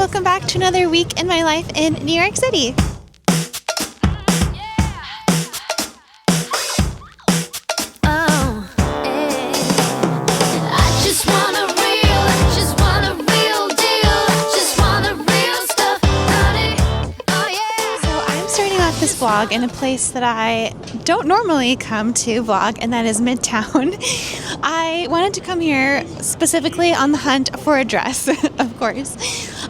welcome back to another week in my life in New York City. This vlog in a place that I don't normally come to vlog, and that is Midtown. I wanted to come here specifically on the hunt for a dress, of course.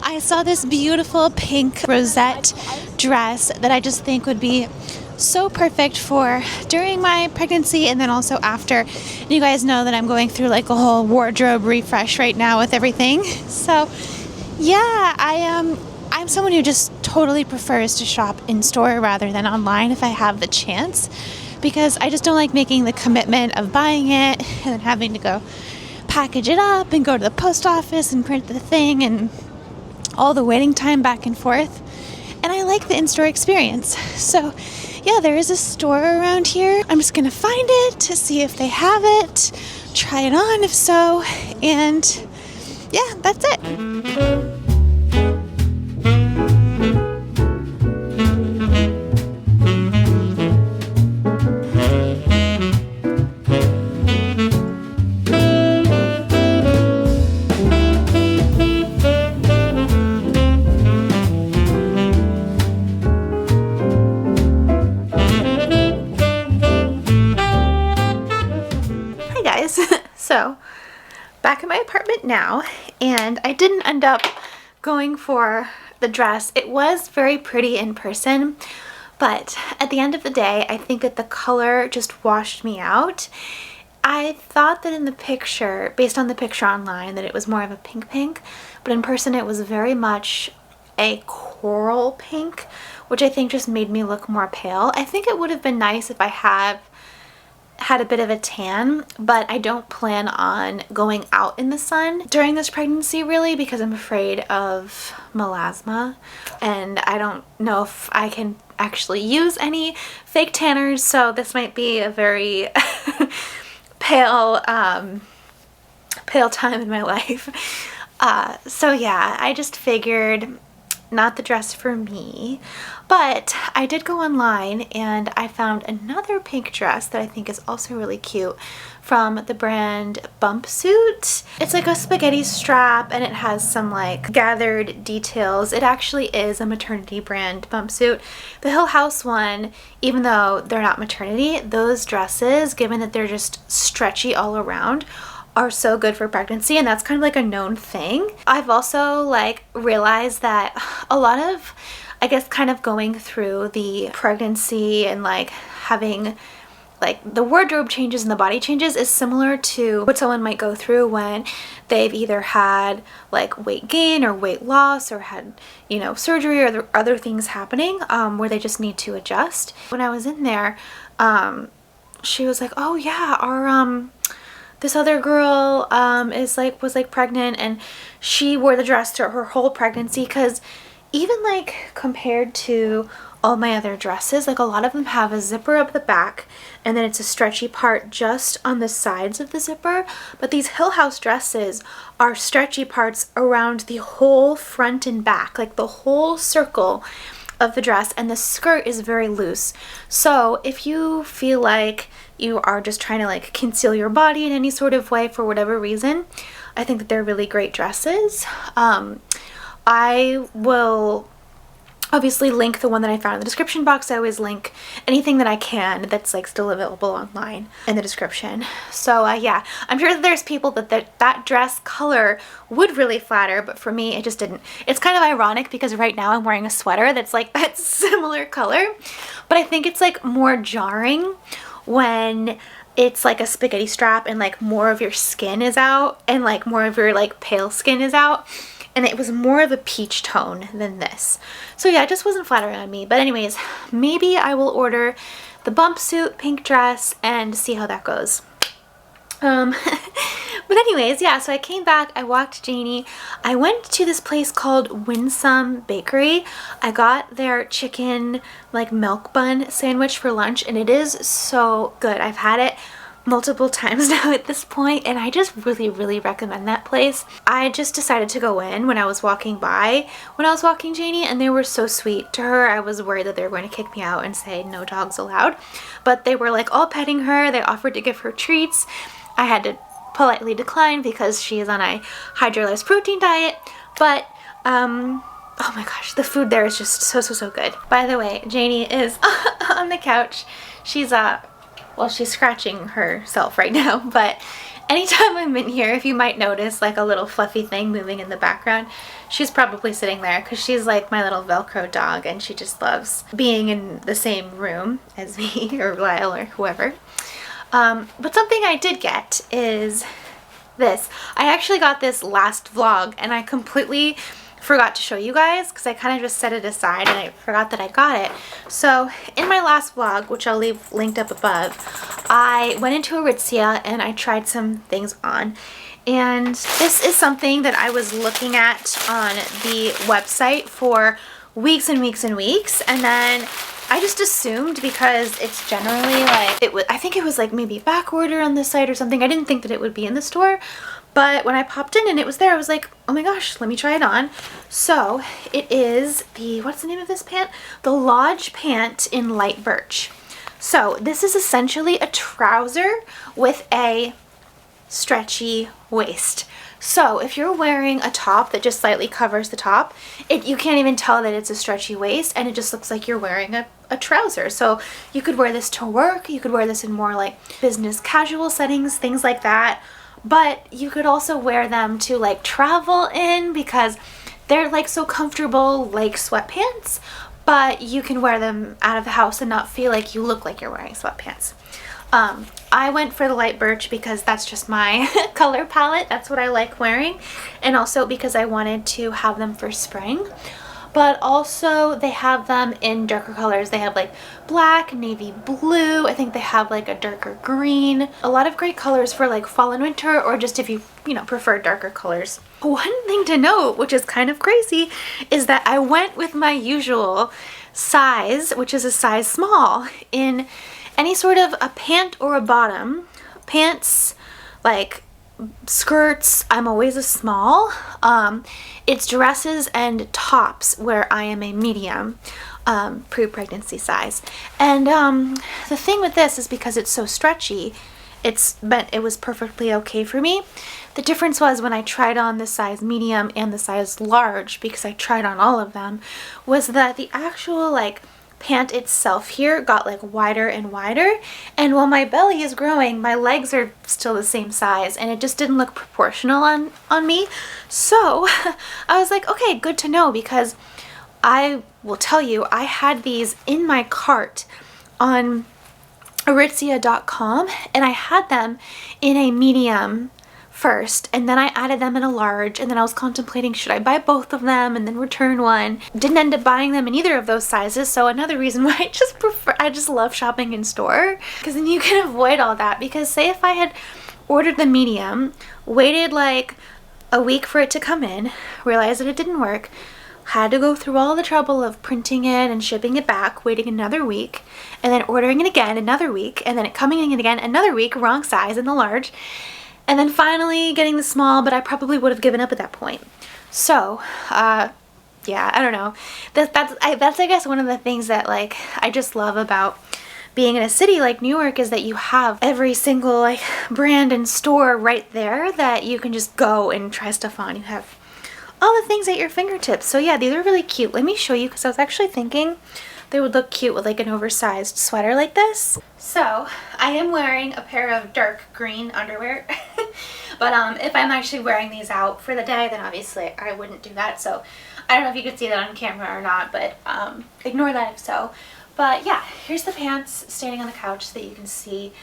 I saw this beautiful pink rosette dress that I just think would be so perfect for during my pregnancy and then also after. And you guys know that I'm going through like a whole wardrobe refresh right now with everything. So yeah, I'm someone who just totally prefers to shop in store rather than online if I have the chance, because I just don't like making the commitment of buying it and then having to go package it up and go to the post office and print the thing and all the waiting time back and forth. And I like the in-store experience. So yeah, there is a store around here. I'm just gonna find it to see if they have it, try it on if so, and yeah, that's it. So, back in my apartment now, and I didn't end up going for the dress. It was very pretty in person, but at the end of the day, I think that the color just washed me out. I thought that in the picture, based on the picture online, that it was more of a pink, but in person it was very much a coral pink, which I think just made me look more pale. I think it would have been nice if I had a bit of a tan, but I don't plan on going out in the sun during this pregnancy really, because I'm afraid of melasma and I don't know if I can actually use any fake tanners, so this might be a very pale time in my life. So yeah, I just figured not the dress for me, but I did go online and I found another pink dress that I think is also really cute from the brand Bumpsuit. It's like a spaghetti strap and it has some like gathered details. It actually is a maternity brand, Bumpsuit. The Hill House one, even though they're not maternity, those dresses, given that they're just stretchy all around, are so good for pregnancy, and that's kind of like a known thing. I've also like realized that a lot of, I guess, kind of going through the pregnancy and like having like the wardrobe changes and the body changes is similar to what someone might go through when they've either had like weight gain or weight loss or had, you know, surgery or other things happening where they just need to adjust. When I was in there, she was like, oh yeah, our this other girl was pregnant and she wore the dress to her whole pregnancy, because even like compared to all my other dresses, like a lot of them have a zipper up the back and then it's a stretchy part just on the sides of the zipper, but these Hill House dresses are stretchy parts around the whole front and back, like the whole circle of the dress, and the skirt is very loose. So if you feel like you are just trying to like conceal your body in any sort of way for whatever reason, I think that they're really great dresses. I will obviously link the one that I found in the description box. I always link anything that I can that's like still available online in the description. So yeah, I'm sure that there's people that dress color would really flatter, but for me it just didn't. It's kind of ironic because right now I'm wearing a sweater that's like that similar color, but I think it's like more jarring when it's like a spaghetti strap and like more of your skin is out and like more of your like pale skin is out. And it was more of a peach tone than this. So yeah, it just wasn't flattering on me. But anyways, maybe I will order the Bumpsuit pink dress and see how that goes. But anyways, yeah, so I came back, I walked Janie, I went to this place called Winsome Bakery. I got their chicken like milk bun sandwich for lunch and it is so good. I've had it multiple times now at this point, and I just really recommend that place. I just decided to go in when I was walking Janie, and they were so sweet to her. I was worried that they were going to kick me out and say no dogs allowed, but they were like all petting her. They offered to give her treats. I had to politely decline because she is on a hydrolyzed protein diet, but oh my gosh, the food there is just so good. By the way, Janie is on the couch. She's well, she's scratching herself right now, but anytime I'm in here, if you might notice like a little fluffy thing moving in the background, she's probably sitting there because she's like my little Velcro dog, and she just loves being in the same room as me or Lyle or whoever. But something I did get is this. I actually got this last vlog, and I completely forgot to show you guys because I kind of just set it aside and I forgot that I got it. So in my last vlog, which I'll leave linked up above, I went into Aritzia and I tried some things on. And this is something that I was looking at on the website for weeks and weeks and weeks, and then I just assumed, because it's generally like, I think it was like maybe back order on this site or something. I didn't think that it would be in the store. But when I popped in and it was there, I was like, oh my gosh, let me try it on. So it is the, what's the name of this pant? The Lodge pant in light birch. So this is essentially a trouser with a stretchy waist. So if you're wearing a top that just slightly covers the top, you can't even tell that it's a stretchy waist, and it just looks like you're wearing a trouser. So you could wear this to work, you could wear this in more like business casual settings, things like that. But you could also wear them to like travel in because they're like so comfortable, like sweatpants, but you can wear them out of the house and not feel like you look like you're wearing sweatpants. I went for the light birch because that's just my color palette. That's what I like wearing, and also because I wanted to have them for spring. But also they have them in darker colors. They have like black, navy blue. I think they have like a darker green. A lot of great colors for like fall and winter, or just if you prefer darker colors. One thing to note, which is kind of crazy, is that I went with my usual size, which is a size small, in any sort of a pant or a bottom. Pants, like skirts, I'm always a small. It's dresses and tops where I am a medium, pre-pregnancy size. And the thing with this is because it's so stretchy, it was perfectly okay for me. The difference was when I tried on the size medium and the size large, because I tried on all of them, was that the actual like pant itself here got like wider and wider, and while my belly is growing, my legs are still the same size, and it just didn't look proportional on me. So I was like, okay, good to know, because I will tell you, I had these in my cart on Aritzia.com, and I had them in a medium first, and then I added them in a large, and then I was contemplating, should I buy both of them and then return one? Didn't end up buying them in either of those sizes. So another reason why I just love shopping in store, because then you can avoid all that. Because say if I had ordered the medium, waited like a week for it to come in, realized that it didn't work, had to go through all the trouble of printing it and shipping it back, waiting another week, and then ordering it again another week, and then it coming in again another week, wrong size in the large, and then finally getting the small, but I probably would have given up at that point. So, yeah, I don't know. That's I guess one of the things that like I just love about being in a city like New York, is that you have every single like brand and store right there that you can just go and try stuff on. You have all the things at your fingertips. So yeah, these are really cute. Let me show you, because I was actually thinking they would look cute with like an oversized sweater like this. So I am wearing a pair of dark green underwear. But if I'm actually wearing these out for the day, then obviously I wouldn't do that. So I don't know if you could see that on camera or not, but ignore that if so. But yeah, here's the pants standing on the couch so that you can see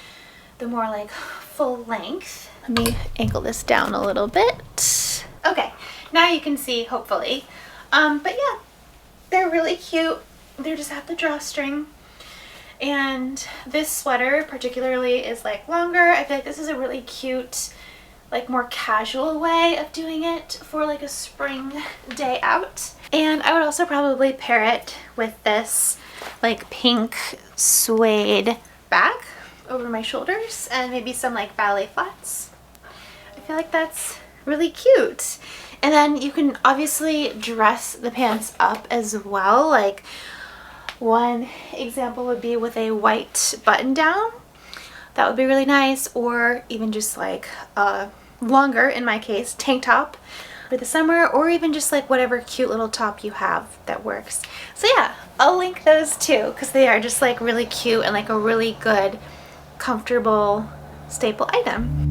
the more like full length. Let me angle this down a little bit. Okay, now you can see, hopefully. But yeah, they're really cute. They're just at the drawstring. And this sweater particularly is like longer. I feel like this is a really cute, like more casual way of doing it for like a spring day out. And I would also probably pair it with this like pink suede bag. over my shoulders and maybe some like ballet flats. I feel like that's really cute. And then you can obviously dress the pants up as well. Like one example would be with a white button down. That would be really nice, or even just like a longer, in my case, tank top for the summer, or even just like whatever cute little top you have that works. So yeah, I'll link those too because they are just like really cute and like a really good, comfortable staple item.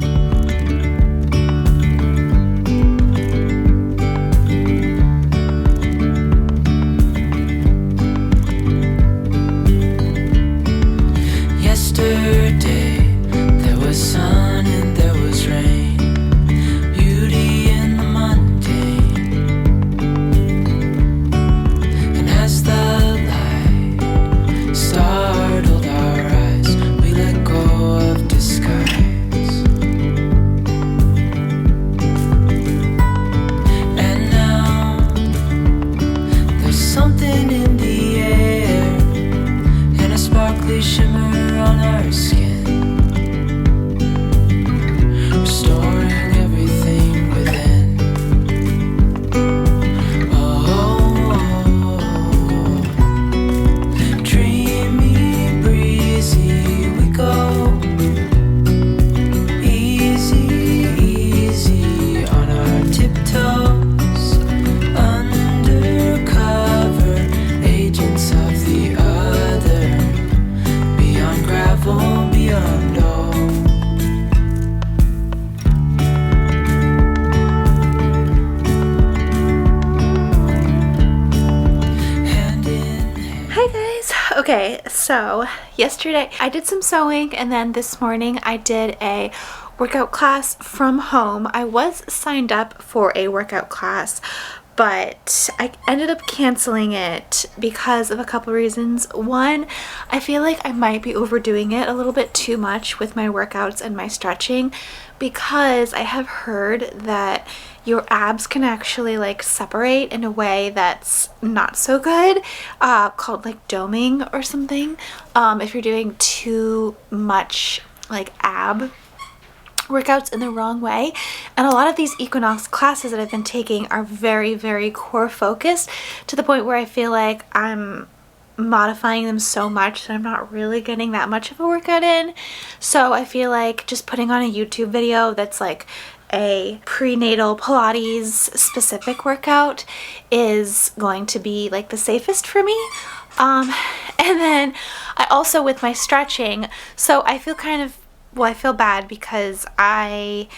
Okay, so yesterday I did some sewing, and then this morning I did a workout class from home. I was signed up for a workout class, but I ended up canceling it because of a couple reasons. One, I feel like I might be overdoing it a little bit too much with my workouts and my stretching, because I have heard that your abs can actually like separate in a way that's not so good, called like doming or something, if you're doing too much like ab workouts in the wrong way. And a lot of these Equinox classes that I've been taking are very, very core focused, to the point where I feel like I'm modifying them so much that I'm not really getting that much of a workout in. So I feel like just putting on a YouTube video that's like a prenatal Pilates specific workout is going to be like the safest for me. And then I also, with my stretching, so I feel kind of, well, I feel bad because I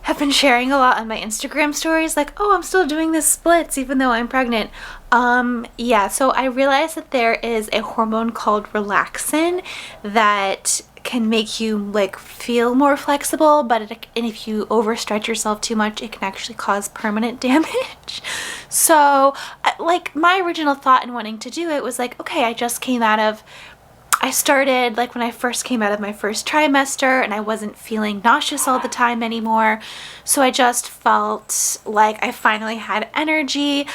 have been sharing a lot on my Instagram stories like, oh, I'm still doing this splits even though I'm pregnant. Yeah, so I realized that there is a hormone called relaxin that can make you like feel more flexible, and if you overstretch yourself too much, it can actually cause permanent damage. So like my original thought in wanting to do it was like, okay, I started like when I first came out of my first trimester, and I wasn't feeling nauseous all the time anymore. So I just felt like I finally had energy.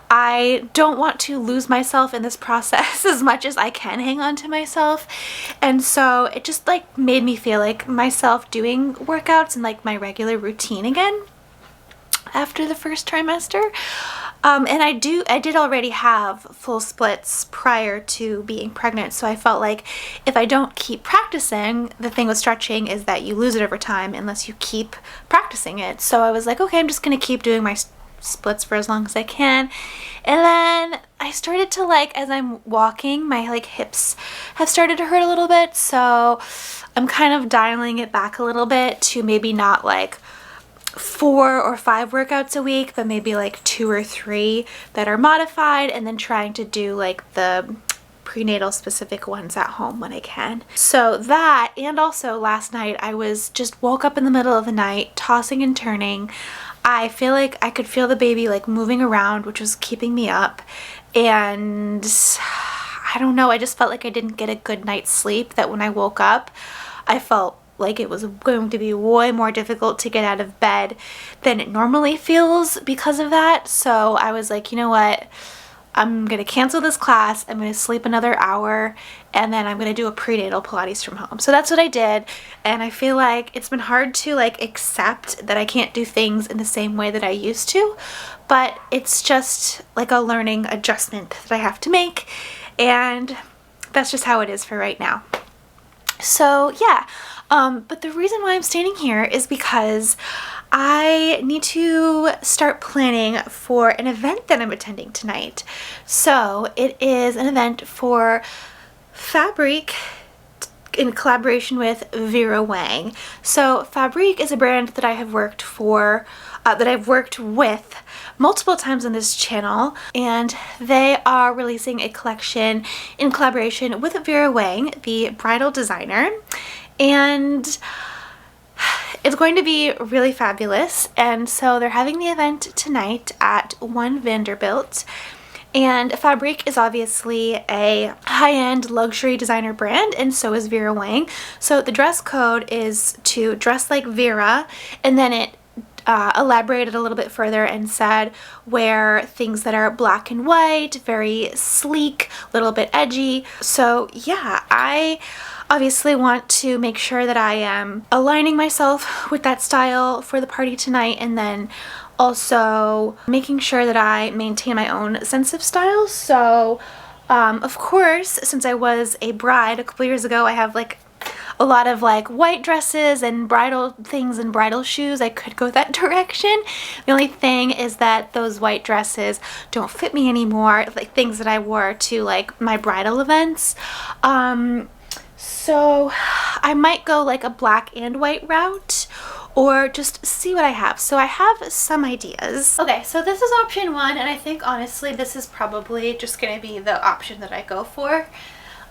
I don't want to lose myself in this process as much as I can hang on to myself. And so it just like made me feel like myself doing workouts and like my regular routine again after the first trimester. And I did already have full splits prior to being pregnant, so I felt like if I don't keep practicing, the thing with stretching is that you lose it over time unless you keep practicing it. So I was like, okay, I'm just gonna keep doing my splits for as long as I can. And then I started to like, as I'm walking, my like hips have started to hurt a little bit, so I'm kind of dialing it back a little bit to maybe not like 4 or 5 workouts a week, but maybe like 2 or 3 that are modified, and then trying to do like the prenatal specific ones at home when I can. So that, and also last night I was just woke up in the middle of the night tossing and turning. I feel like I could feel the baby like moving around, which was keeping me up, and I don't know, I just felt like I didn't get a good night's sleep, that when I woke up I felt like it was going to be way more difficult to get out of bed than it normally feels because of that. So I was like, you know what, I'm gonna cancel this class, I'm gonna sleep another hour, and then I'm gonna do a prenatal Pilates from home. So that's what I did, and I feel like it's been hard to like accept that I can't do things in the same way that I used to, but it's just like a learning adjustment that I have to make, and that's just how it is for right now. So yeah, but the reason why I'm standing here is because I need to start planning for an event that I'm attending tonight. So it is an event for Fabrique in collaboration with Vera Wang. So Fabrique is a brand that I have worked for, that I've worked with multiple times on this channel, and they are releasing a collection in collaboration with Vera Wang, the bridal designer, and it's going to be really fabulous. And so they're having the event tonight at 1 Vanderbilt. And Fabrique is obviously a high-end luxury designer brand, and so is Vera Wang. So the dress code is to dress like Vera, and then it elaborated a little bit further and said wear things that are black and white, very sleek, a little bit edgy. So yeah, I obviously want to make sure that I am aligning myself with that style for the party tonight, and then also making sure that I maintain my own sense of style. So of course, since I was a bride a couple years ago, I have like a lot of like white dresses and bridal things and bridal shoes. I could go that direction. The only thing is that those white dresses don't fit me anymore, like things that I wore to like my bridal events. So I might go like a black and white route, or just see what I have. So I have some ideas. Okay, so this is option 1, and I think honestly this is probably just gonna be the option that I go for.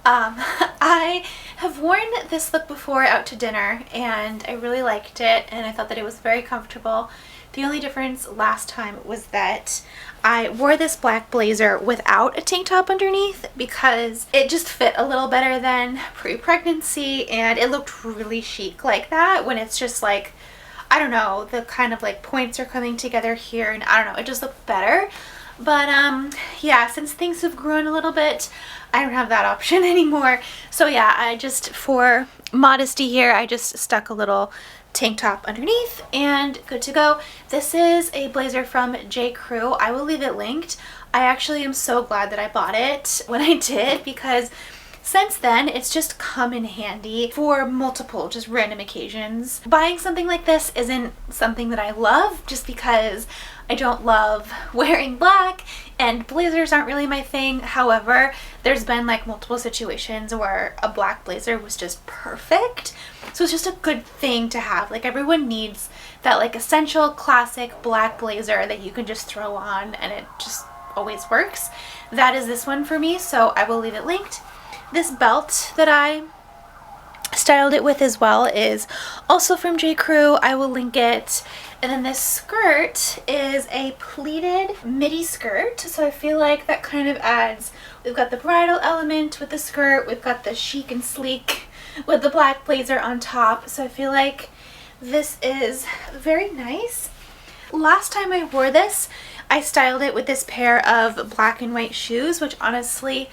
I have worn this look before out to dinner, and I really liked it, and I thought that it was very comfortable. The only difference last time was that I wore this black blazer without a tank top underneath because it just fit a little better than pre-pregnancy, and it looked really chic like that when it's just like, I don't know, the kind of like points are coming together here, and I don't know, it just looked better. But yeah, since things have grown a little bit, I don't have that option anymore. So yeah, I just, for modesty here, I just stuck a little tank top underneath and good to go. This is a blazer from J. Crew. I will leave it linked. I actually am so glad that I bought it when I did, because since then it's just come in handy for multiple just random occasions. Buying something like this isn't something that I love, just because I don't love wearing black and blazers aren't really my thing. However, there's been like multiple situations where a black blazer was just perfect. So it's just a good thing to have. Like everyone needs that like essential classic black blazer that you can just throw on and it just always works. That is this one for me, so I will leave it linked. This belt that I styled it with as well is also from J. Crew. I will link it. And then this skirt is a pleated midi skirt, so I feel like that kind of adds, we've got the bridal element with the skirt, we've got the chic and sleek with the black blazer on top, so I feel like this is very nice. Last time I wore this, I styled it with this pair of black and white shoes, which honestly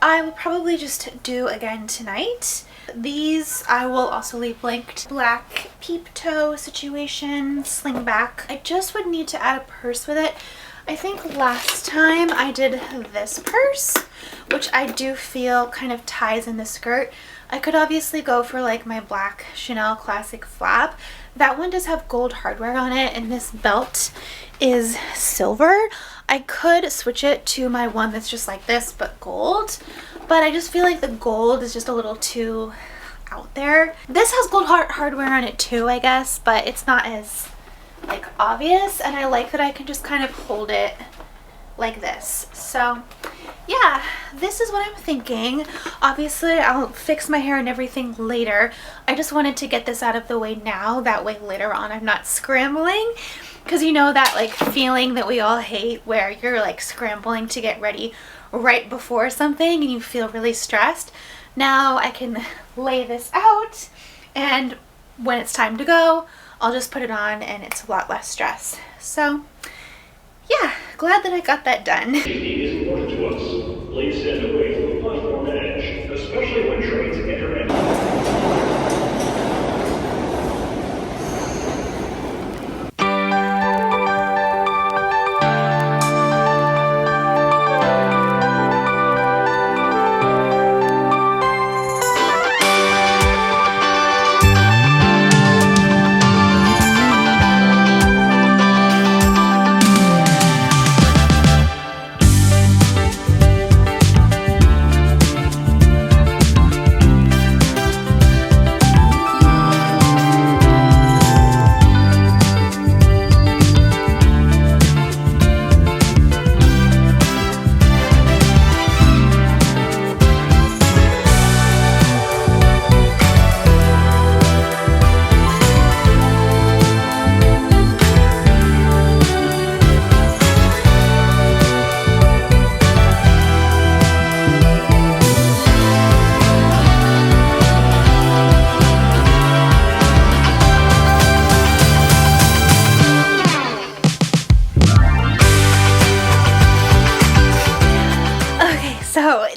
I will probably just do again tonight. These I will also leave linked. Black peep toe situation, sling back. I just would need to add a purse with it. I think last time I did this purse, which I do feel kind of ties in the skirt. I could obviously go for like my black Chanel classic flap. That one does have gold hardware on it, and this belt is silver. I could switch it to my one that's just like this but gold, but I just feel like the gold is just a little too out there. This has gold hardware on it too, I guess, but it's not as like obvious, and I like that I can just kind of hold it like this. So yeah, this is what I'm thinking. Obviously I'll fix my hair and everything later. I just wanted to get this out of the way now, that way later on I'm not scrambling, because you know that like feeling that we all hate where you're like scrambling to get ready right before something and you feel really stressed. Now I can lay this out, and when it's time to go, I'll just put it on and it's a lot less stress. So yeah, glad that I got that done. Safety is important to us. Please stand away from the platform edge, especially when trains enter and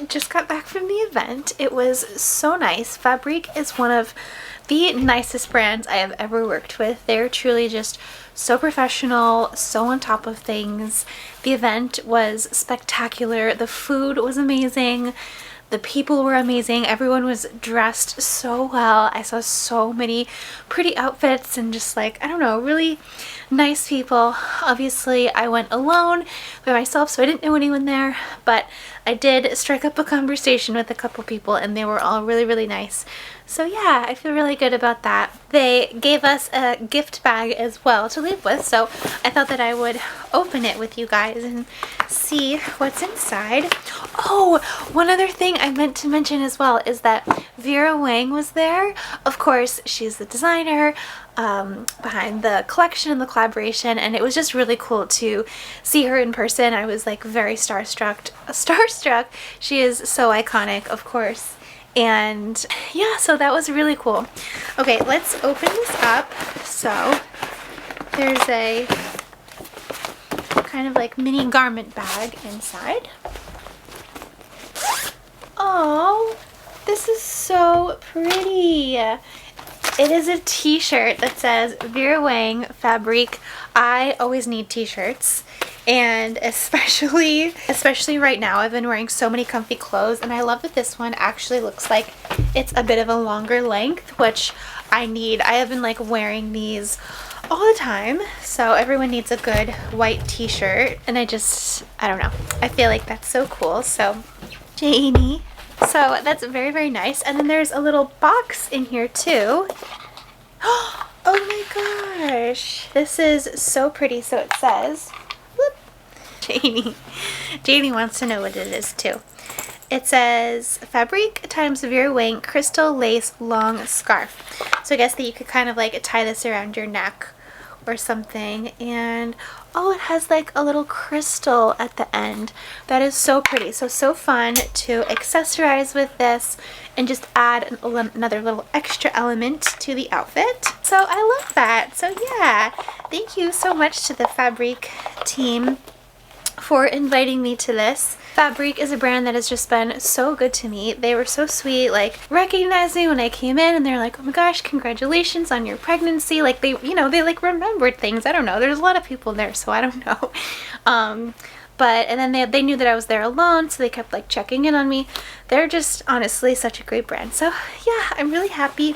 Just got back from the event. It was so nice. Fabrique is one of the nicest brands I have ever worked with. They're truly just so professional, so on top of things. The event was spectacular. The food was amazing. The people were amazing. Everyone was dressed so well. I saw so many pretty outfits and just like, I don't know, really nice people. Obviously, I went alone by myself, so I didn't know anyone there, but I did strike up a conversation with a couple people and they were all really, really nice. So yeah, I feel really good about that. They gave us a gift bag as well to leave with, so I thought that I would open it with you guys and see what's inside. Oh, one other thing I meant to mention as well is that Vera Wang was there. Of course, she's the designer behind the collection and the collaboration, and it was just really cool to see her in person. I was like very starstruck. She is so iconic, of course. And yeah, so that was really cool. Okay, let's open this up. So there's a kind of like mini garment bag inside. Oh, this is so pretty. It is a t-shirt that says Vera Wang Fabrique. I always need t-shirts, and especially right now I've been wearing so many comfy clothes, and I love that this one actually looks like it's a bit of a longer length, which I need. I have been like wearing these all the time, so everyone needs a good white t-shirt, and I don't know, I feel like that's so cool. So Janie, so that's very, very nice. And then there's a little box in here too. Oh my gosh, this is so pretty. So it says, whoop, Janie wants to know what it is too. It says Fabrique times Vera Wang crystal lace long scarf. So I guess that you could kind of like tie this around your neck or something. And oh, it has like a little crystal at the end. That is so pretty. So fun to accessorize with this and just add another little extra element to the outfit. So I love that. So yeah, thank you so much to the Fabrique team for inviting me to this. Fabrique is a brand that has just been so good to me. They were so sweet, like recognized me when I came in, and they're like, oh my gosh, congratulations on your pregnancy. Like they like remembered things. I don't know. There's a lot of people there, so I don't know. And then they knew that I was there alone, so they kept like checking in on me. They're just honestly such a great brand. So yeah, I'm really happy.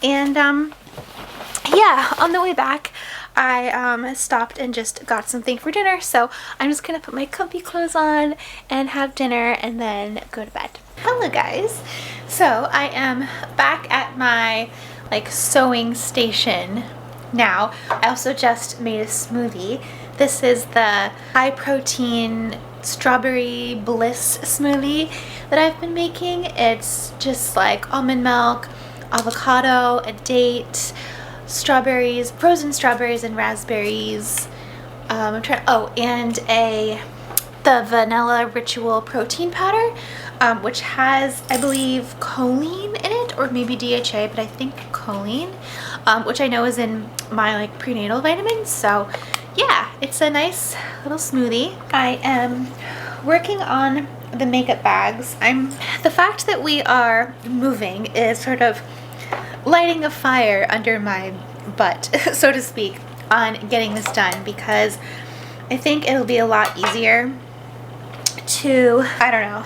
And yeah, on the way back, I stopped and just got something for dinner, so I'm just gonna put my comfy clothes on and have dinner and then go to bed. Hello guys, so I am back at my like sewing station now. I also just made a smoothie. This is the high protein strawberry bliss smoothie that I've been making. It's just like almond milk, avocado, a date, strawberries, frozen strawberries and raspberries, and the vanilla ritual protein powder, which has, I believe, choline in it, or maybe DHA, but I think choline, which I know is in my like prenatal vitamins. So yeah, it's a nice little smoothie. I am working on the makeup bags. The fact that we are moving is sort of lighting a fire under my butt, so to speak, on getting this done, because I think it'll be a lot easier to, I don't know,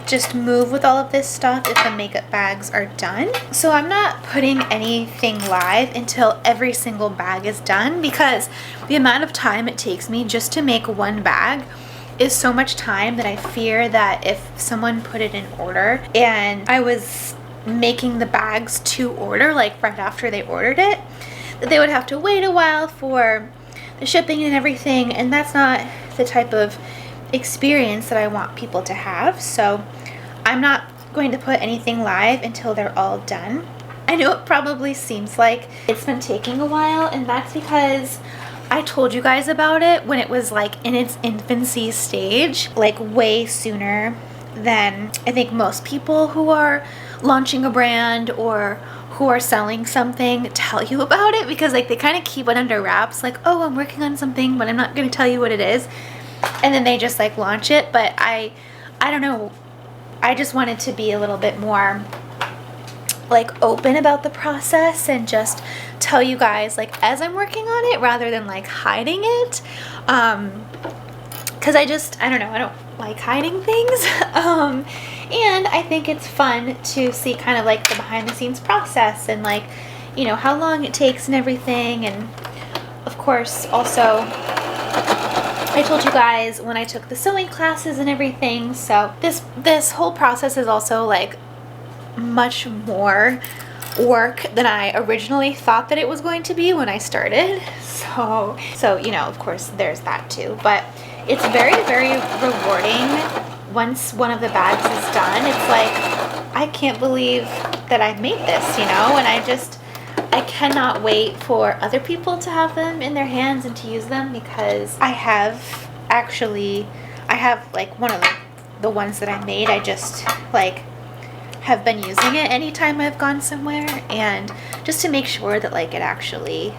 just move with all of this stuff if the makeup bags are done. So I'm not putting anything live until every single bag is done, because the amount of time it takes me just to make one bag is so much time that I fear that if someone put it in order and I was making the bags to order, like right after they ordered it, that they would have to wait a while for the shipping and everything, and that's not the type of experience that I want people to have. So I'm not going to put anything live until they're all done. I know it probably seems like it's been taking a while, and that's because I told you guys about it when it was like in its infancy stage, like way sooner than I think most people who are launching a brand or who are selling something tell you about it, because like they kind of keep it under wraps, like, oh, I'm working on something, but I'm not going to tell you what it is, and then they just like launch it. But I don't know, I just wanted to be a little bit more like open about the process and just tell you guys like as I'm working on it, rather than like hiding it, because I don't know, I don't like hiding things. And I think it's fun to see kind of like the behind the scenes process and like, you know, how long it takes and everything. And of course also I told you guys when I took the sewing classes and everything, so this whole process is also like much more work than I originally thought that it was going to be when I started. So you know, of course there's that too, but it's very, very rewarding once one of the bags is done. It's like, I can't believe that I've made this, you know, and I cannot wait for other people to have them in their hands and to use them, because I have like one of the ones that I made, I just like have been using it anytime I've gone somewhere, and just to make sure that like it actually,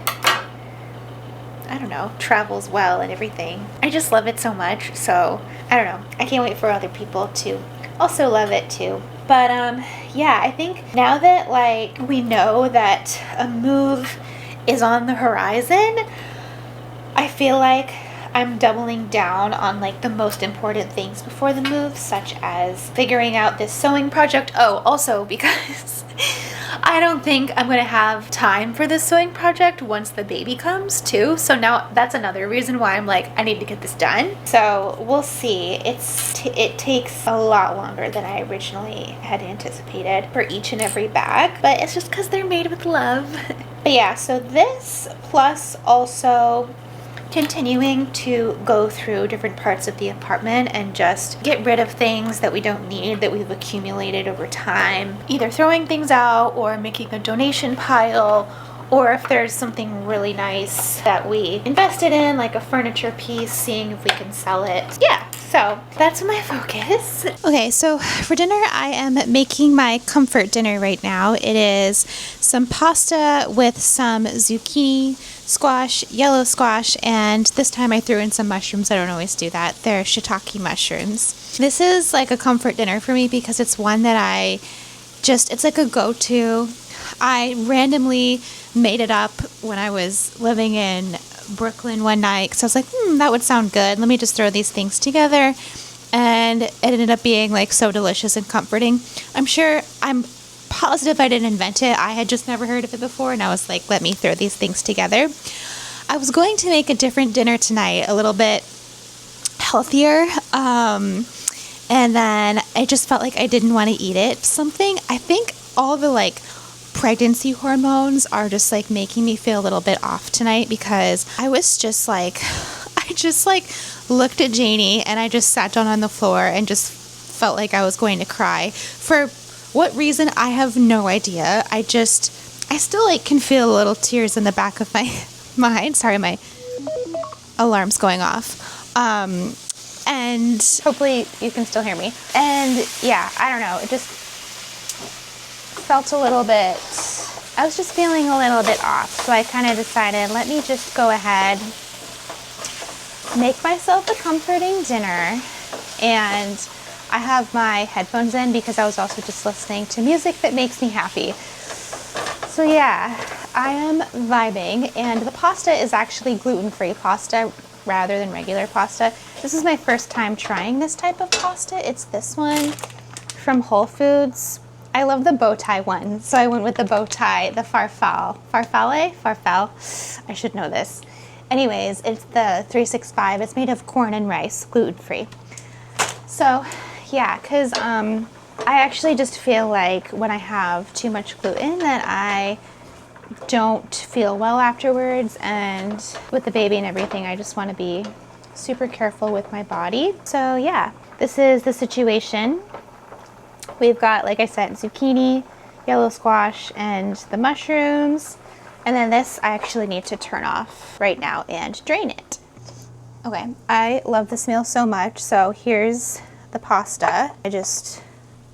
I don't know, travels well and everything. I just love it so much, so I don't know, I can't wait for other people to also love it too. But yeah, I think now that like we know that a move is on the horizon, I feel like I'm doubling down on like the most important things before the move, such as figuring out this sewing project. Oh, also because I don't think I'm going to have time for this sewing project once the baby comes too. So now that's another reason why I'm like, I need to get this done. So we'll see. It takes a lot longer than I originally had anticipated for each and every bag, but it's just because they're made with love. But yeah, so this plus also continuing to go through different parts of the apartment and just get rid of things that we don't need, that we've accumulated over time, either throwing things out or making a donation pile, or if there's something really nice that we invested in, like a furniture piece, seeing if we can sell it. Yeah, so that's my focus. Okay, so for dinner I am making my comfort dinner right now. It is some pasta with some zucchini, squash, yellow squash, and this time I threw in some mushrooms. I don't always do that. They're shiitake mushrooms. This is like a comfort dinner for me because it's one that it's like a go-to. I randomly made it up when I was living in Brooklyn one night because I was like, that would sound good. Let me just throw these things together. And it ended up being like so delicious and comforting. I'm positive I didn't invent it. I had just never heard of it before, and I was like, let me throw these things together. I was going to make a different dinner tonight, a little bit healthier, and then I just felt like I didn't want to eat it. I think all the like pregnancy hormones are just like making me feel a little bit off tonight, because I just looked at Janie and I just sat down on the floor and just felt like I was going to cry. For what reason, I have no idea. I still like can feel little tears in the back of my mind. Sorry, my alarm's going off. And hopefully you can still hear me. And yeah, I don't know. It just felt a little bit, I was just feeling a little bit off. So I kind of decided, let me just go ahead make myself a comforting dinner, and I have my headphones in because I was also just listening to music that makes me happy. So yeah, I am vibing, and the pasta is actually gluten-free pasta rather than regular pasta. This is my first time trying this type of pasta. It's this one from Whole Foods. I love the bow tie one, so I went with the bow tie, the farfalle. I should know this. Anyways, it's the 365. It's made of corn and rice, gluten-free. So yeah, because I actually just feel like when I have too much gluten that I don't feel well afterwards, and with the baby and everything, I just want to be super careful with my body. So yeah, this is the situation. We've got, like I said, zucchini, yellow squash, and the mushrooms. And then this I actually need to turn off right now and drain it. Okay, I love this meal so much. So here's the pasta. I just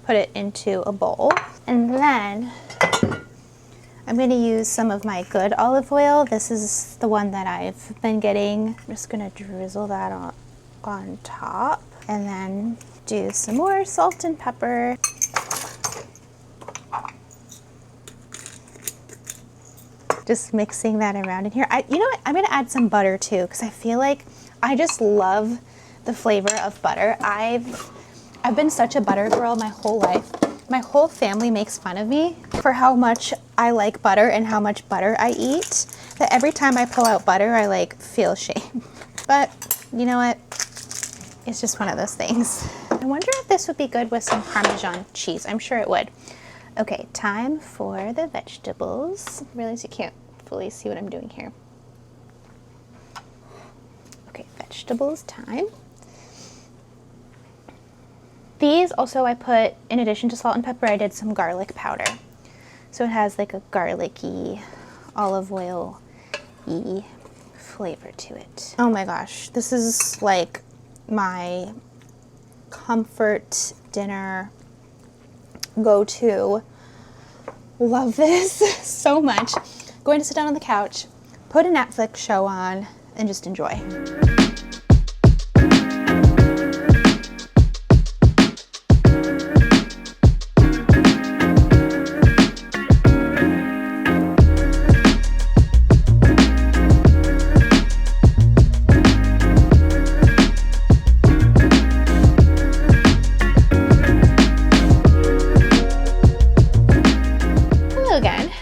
put it into a bowl. And then I'm going to use some of my good olive oil. This is the one that I've been getting. I'm just going to drizzle that on top. And then do some more salt and pepper. Just mixing that around in here. You know what? I'm gonna add some butter too, because I feel like I just love the flavor of butter. I've been such a butter girl my whole life. My whole family makes fun of me for how much I like butter and how much butter I eat, that every time I pull out butter, I like feel shame. But you know what? It's just one of those things. I wonder if this would be good with some Parmesan cheese. I'm sure it would. Okay, time for the vegetables. I realize you can't fully see what I'm doing here. Okay, vegetables time. These also I put, in addition to salt and pepper, I did some garlic powder. So it has like a garlicky, olive oil-y flavor to it. Oh my gosh, this is like my comfort dinner go-to. Love this so much. Going to sit down on the couch, put a Netflix show on, and just enjoy.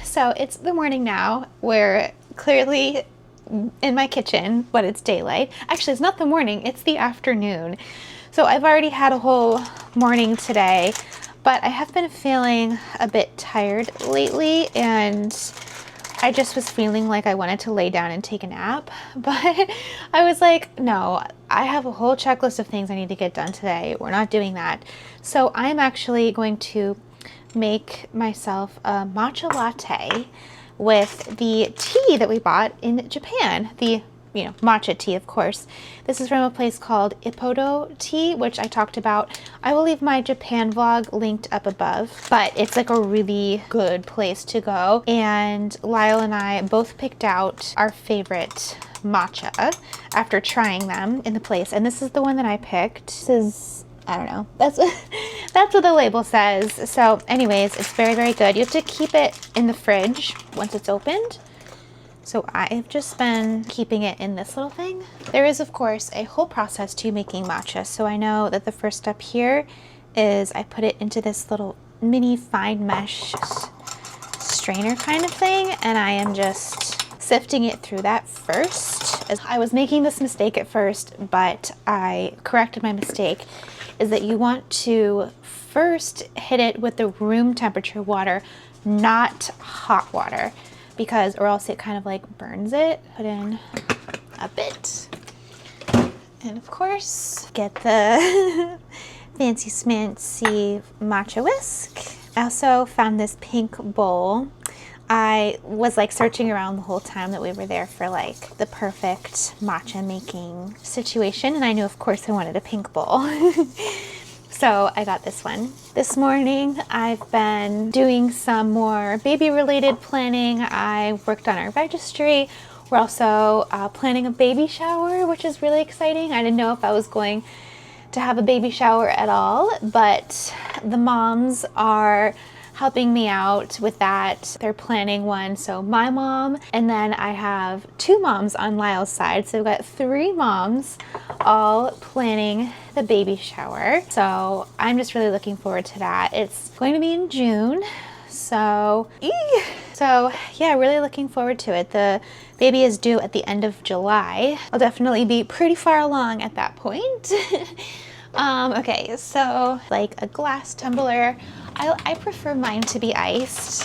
So it's the morning now. We're clearly in my kitchen, but it's daylight. Actually, it's not the morning, it's the afternoon. So I've already had a whole morning today, but I have been feeling a bit tired lately, and I just was feeling like I wanted to lay down and take a nap. But I was like, no, I have a whole checklist of things I need to get done today. We're not doing that. So I'm actually going to make myself a matcha latte with the tea that we bought in Japan. The, matcha tea, of course. This is from a place called Ippodo Tea, which I talked about. I will leave my Japan vlog linked up above, but it's like a really good place to go. And Lyle and I both picked out our favorite matcha after trying them in the place. And this is the one that I picked. This is, I don't know. That's what the label says. So anyways, it's very, very good. You have to keep it in the fridge once it's opened. So I've just been keeping it in this little thing. There is, of course, a whole process to making matcha. So I know that the first step here is I put it into this little mini fine mesh strainer kind of thing, and I am just sifting it through that first. I was making this mistake at first, but I corrected my mistake, is that you want to first hit it with the room temperature water, not hot water, because or else it kind of like burns it. Put in a bit, and of course get the fancy smancy matcha whisk. I also found this pink bowl. I was like searching around the whole time that we were there for like the perfect matcha making situation, and I knew of course I wanted a pink bowl. So I got this one. This morning I've been doing some more baby related planning. I worked on our registry, We're also planning a baby shower, which is really exciting. I didn't know if I was going to have a baby shower at all, but the moms are helping me out with that. They're planning one, so my mom, and then I have 2 moms on Lyle's side, so we've got 3 moms all planning the baby shower. So I'm just really looking forward to that. It's going to be in June, so yeah, really looking forward to it. The baby is due at the end of July. I'll definitely be pretty far along at that point. Okay, so like a glass tumbler. I prefer mine to be iced.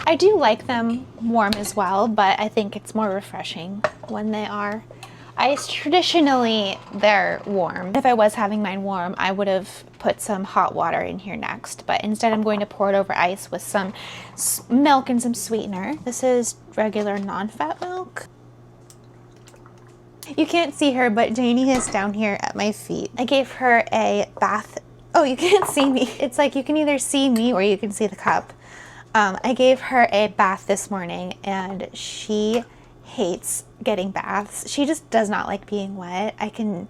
I do like them warm as well, but I think it's more refreshing when they are iced. Traditionally, they're warm. If I was having mine warm, I would have put some hot water in here next, but instead I'm going to pour it over ice with some milk and some sweetener. This is regular non-fat milk. You can't see her, but Janie is down here at my feet. I gave her a bath. Oh, you can't see me. It's like you can either see me or you can see the cup. I gave her a bath this morning and she hates getting baths. She just does not like being wet. I can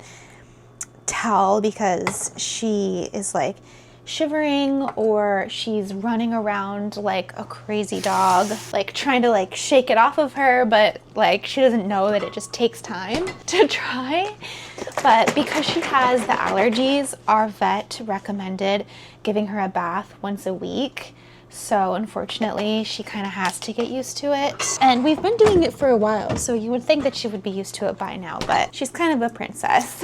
tell because she is like shivering or she's running around like a crazy dog, like trying to like shake it off of her, but like she doesn't know that it just takes time to try. But because she has the allergies, our vet recommended giving her a bath once a week. So unfortunately, she kind of has to get used to it. And we've been doing it for a while, so you would think that she would be used to it by now, but she's kind of a princess.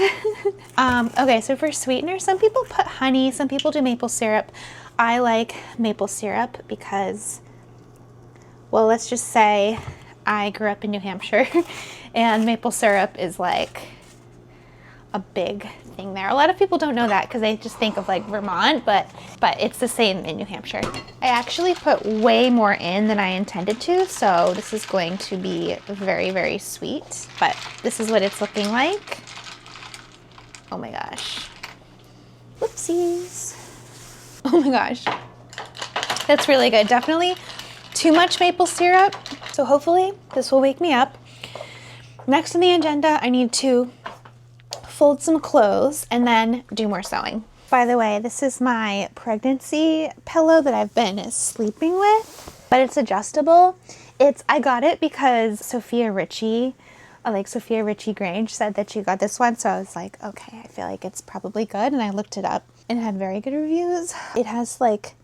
Okay, so for sweetener, some people put honey, some people do maple syrup. I like maple syrup because, well, let's just say I grew up in New Hampshire and maple syrup is like a big thing there. A lot of people don't know that because they just think of like Vermont, but it's the same in New Hampshire. I actually put way more in than I intended to, so this is going to be very, very sweet, but this is what it's looking like. Oh my gosh. Whoopsies. Oh my gosh. That's really good. Definitely too much maple syrup, so hopefully this will wake me up. Next on the agenda, I need to fold some clothes and then do more sewing. By the way, this is my pregnancy pillow that I've been sleeping with, but it's adjustable. I got it because Sophia Richie Grange said that she got this one, so I was like, okay, I feel like it's probably good, and I looked it up and it had very good reviews. It has like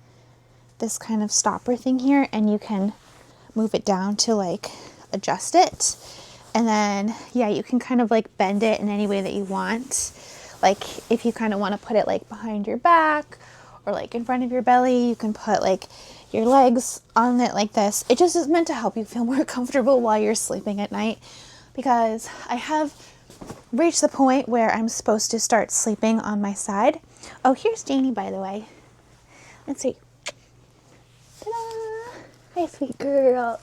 this kind of stopper thing here, and you can move it down to like adjust it. And then, yeah, you can kind of like bend it in any way that you want. Like if you kind of want to put it like behind your back or like in front of your belly, you can put like your legs on it like this. It just is meant to help you feel more comfortable while you're sleeping at night, because I have reached the point where I'm supposed to start sleeping on my side. Oh, here's Janie, by the way. Let's see. Ta-da! Hi, sweet girl.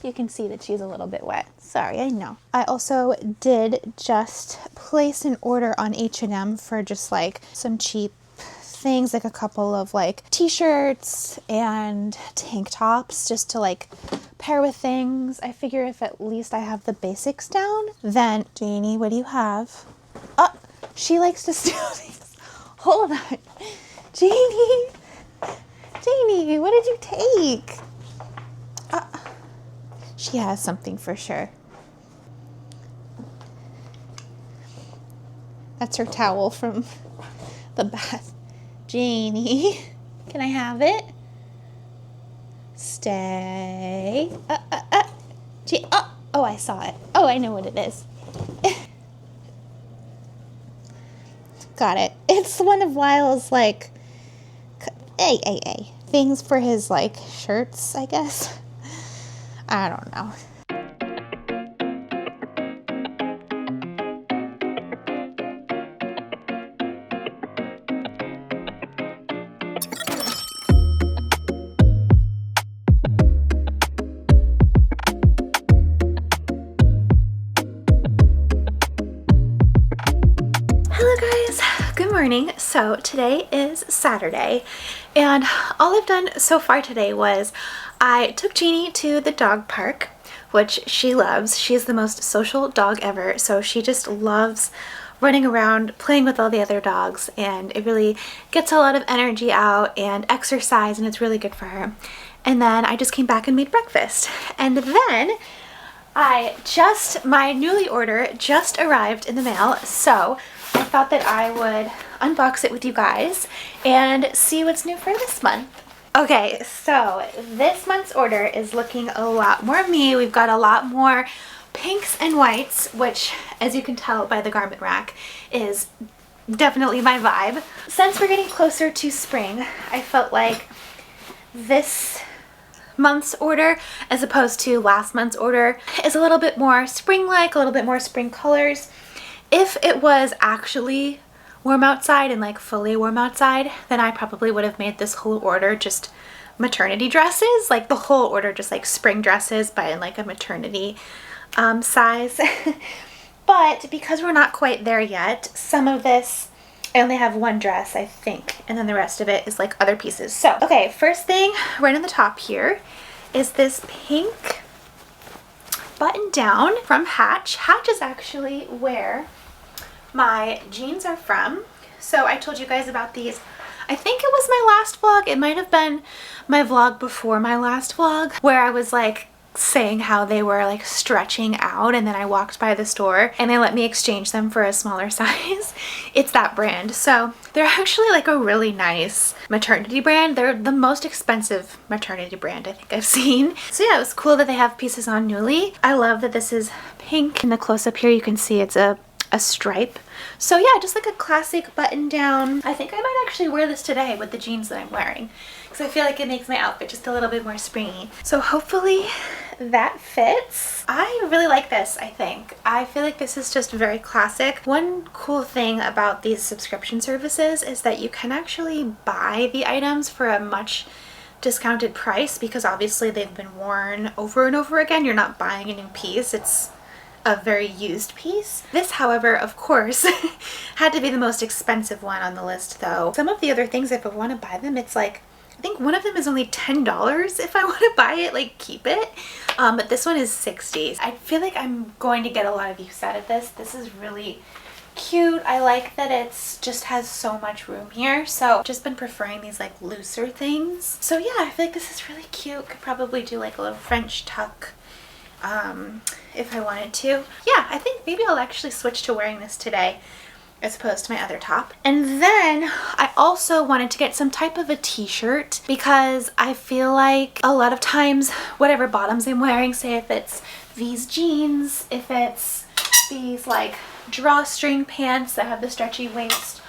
You can see that she's a little bit wet. Sorry, I know. I also did just place an order on H&M for just like some cheap things, like a couple of like t-shirts and tank tops just to like pair with things. I figure if at least I have the basics down, then Janie, what do you have? Oh, she likes to steal things. Hold on. Janie, what did you take? She has something for sure. That's her towel from the bath. Janie, can I have it? Stay. Oh, I saw it. Oh, I know what it is. Got it. It's one of Lyle's like, things for his like shirts, I guess. I don't know. Hello guys, good morning. So today is Saturday and all I've done so far today was I took Jeannie to the dog park. which she loves. She's the most social dog ever, so she just loves running around playing with all the other dogs, and it really gets a lot of energy out and exercise, and it's really good for her. And then I just came back and made breakfast, and then my Nuuly order just arrived in the mail, so I thought that I would unbox it with you guys and see what's new for this month. Okay, so this month's order is looking a lot more me. We've got a lot more pinks and whites, which, as you can tell by the garment rack, is definitely my vibe. Since we're getting closer to spring, I felt like this month's order, as opposed to last month's order, is a little bit more spring-like, a little bit more spring colors. If it was actually warm outside and like fully warm outside, then I probably would have made this whole order just maternity dresses, like the whole order just like spring dresses, but in like a maternity size. But because we're not quite there yet, some of this, I only have one dress, I think, and then the rest of it is like other pieces. So, okay, first thing right on the top here is this pink button down from Hatch. Hatch is actually where my jeans are from. So I told you guys about these. I think it was my last vlog. It might have been my vlog before my last vlog, where I was like saying how they were like stretching out, and then I walked by the store and they let me exchange them for a smaller size. It's that brand. So they're actually like a really nice maternity brand. They're the most expensive maternity brand I think I've seen. So yeah, it was cool that they have pieces on Nuuly. I love that this is pink. In the close-up here you can see it's a stripe. So yeah, just like a classic button down. I think I might actually wear this today with the jeans that I'm wearing, because I feel like it makes my outfit just a little bit more springy. So hopefully that fits. I really like this, I think. I feel like this is just very classic. One cool thing about these subscription services is that you can actually buy the items for a much discounted price, because obviously they've been worn over and over again. You're not buying a new piece. It's a very used piece. This, however, of course, had to be the most expensive one on the list though. Some of the other things, if I want to buy them, it's like, I think one of them is only $10 if I want to buy it, like keep it. But this one is $60. I feel like I'm going to get a lot of use out of this. This is really cute. I like that it's just has so much room here. So just been preferring these like looser things. So yeah, I feel like this is really cute. Could probably do like a little French tuck if I wanted to. Yeah, I think maybe I'll actually switch to wearing this today as opposed to my other top. And then I also wanted to get some type of a t-shirt, because I feel like a lot of times whatever bottoms I'm wearing, say if it's these jeans, if it's these like drawstring pants that have the stretchy waist,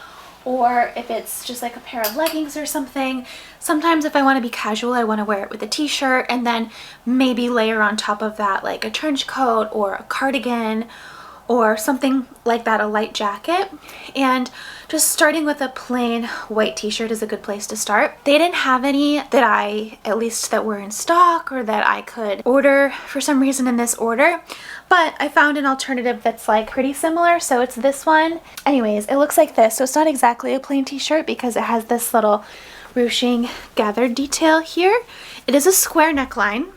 or if it's just like a pair of leggings or something, sometimes if I want to be casual, I want to wear it with a t-shirt and then maybe layer on top of that like a trench coat or a cardigan or something like that, a light jacket. And just starting with a plain white t-shirt is a good place to start. They didn't have any that were in stock or that I could order for some reason in this order, but I found an alternative that's like pretty similar, so it's this one. Anyways, it looks like this. So it's not exactly a plain t-shirt because it has this little ruching gathered detail here. It is a square neckline,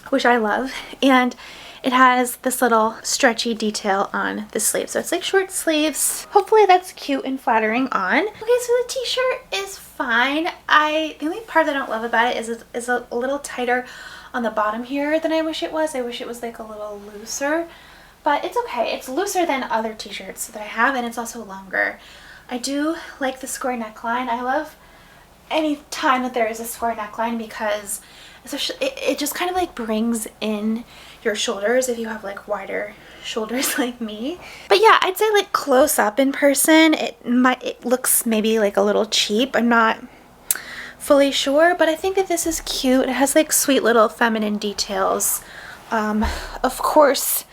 which I love, and it has this little stretchy detail on the sleeve. So it's like short sleeves. Hopefully that's cute and flattering on. Okay, so the t-shirt is fine. The only part that I don't love about it is a little tighter on the bottom here than I wish it was. I wish it was like a little looser, but it's okay. It's looser than other t-shirts that I have, and it's also longer. I do like the square neckline. I love any time that there is a square neckline, because it just kind of like brings in your shoulders if you have like wider shoulders like me. But yeah, I'd say like close up in person, it looks maybe like a little cheap. I'm not fully sure, but I think that this is cute. It has like sweet little feminine details. Of course,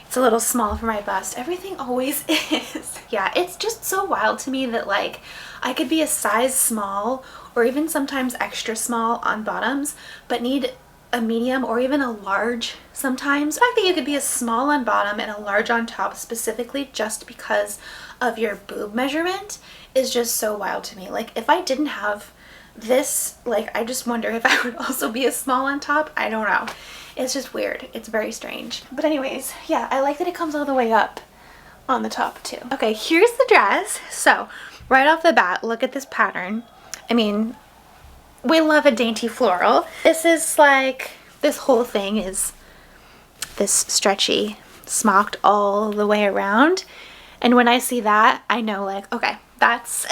it's a little small for my bust. Everything always is. Yeah, it's just so wild to me that like I could be a size small or even sometimes extra small on bottoms, but need a medium or even a large sometimes. The fact that you could be a small on bottom and a large on top specifically just because of your boob measurement is just so wild to me. Like if I didn't have This, like, I just wonder if I would also be a small on top. I don't know. It's just weird. It's very strange. But anyways, yeah, I like that it comes all the way up on the top too. Okay, here's the dress. So right off the bat, look at this pattern. I mean, we love a dainty floral. This is like, this whole thing is this stretchy smocked all the way around. And when I see that, I know, like, okay, that's